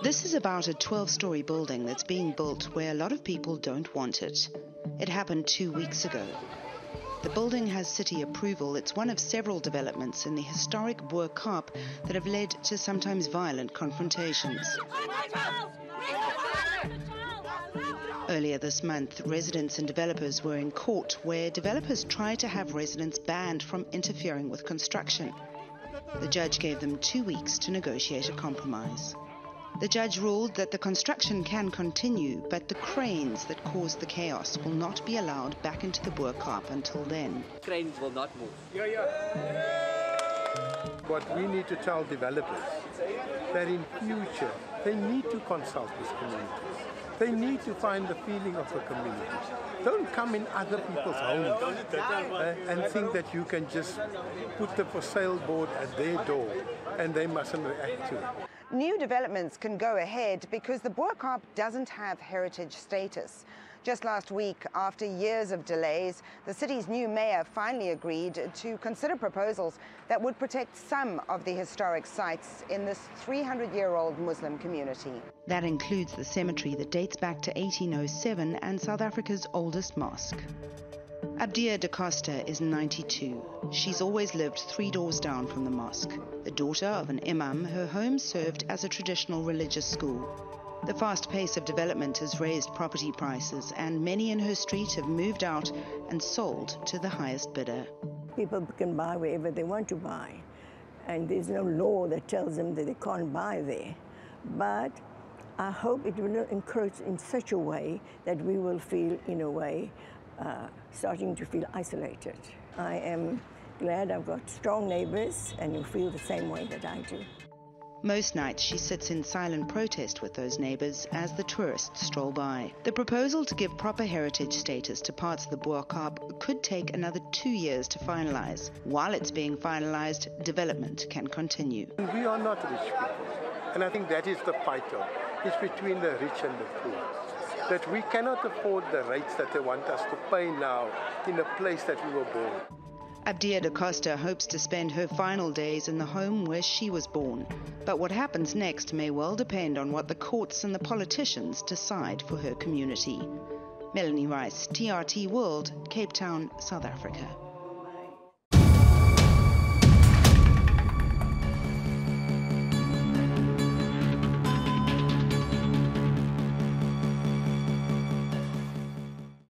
This is about a 12-story building that's being built where a lot of people don't want it. It happened 2 weeks ago. The building has city approval. It's one of several developments in the historic Bo-Kaap that have led to sometimes violent confrontations. Earlier this month, residents and developers were in court where developers tried to have residents banned from interfering with construction. The judge gave them 2 weeks to negotiate a compromise. The judge ruled that the construction can continue, but the cranes that caused the chaos will not be allowed back into the Bo-Kaap until then. Cranes will not move. What we need to tell developers, that in future they need to consult with communities. They need to find the feeling of the communities. Don't come in other people's homes and think that you can just put the for sale board at their door and they mustn't react to it. New developments can go ahead because the Bo-Kaap doesn't have heritage status. Just last week, after years of delays, the city's new mayor finally agreed to consider proposals that would protect some of the historic sites in this 300-year-old Muslim community. That includes the cemetery that dates back to 1807 and South Africa's oldest mosque. Abdia da Costa is 92. She's always lived 3 doors down from the mosque. The daughter of an imam, her home served as a traditional religious school. The fast pace of development has raised property prices, and many in her street have moved out and sold to the highest bidder. People can buy wherever they want to buy, and there's no law that tells them that they can't buy there. But I hope it will not encourage in such a way that we will feel, in a way, starting to feel isolated. I am glad I've got strong neighbors and who feel the same way that I do. Most nights she sits in silent protest with those neighbors as the tourists stroll by. The proposal to give proper heritage status to parts of the Bo-Kaap could take another 2 years to finalize. While it's being finalized, development can continue. We are not rich people, and I think that is the fight. It's between the rich and the poor. That we cannot afford the rates that they want us to pay now in a place that we were born. Abdia da Costa hopes to spend her final days in the home where she was born. But what happens next may well depend on what the courts and the politicians decide for her community. Melanie Rice, TRT World, Cape Town, South Africa.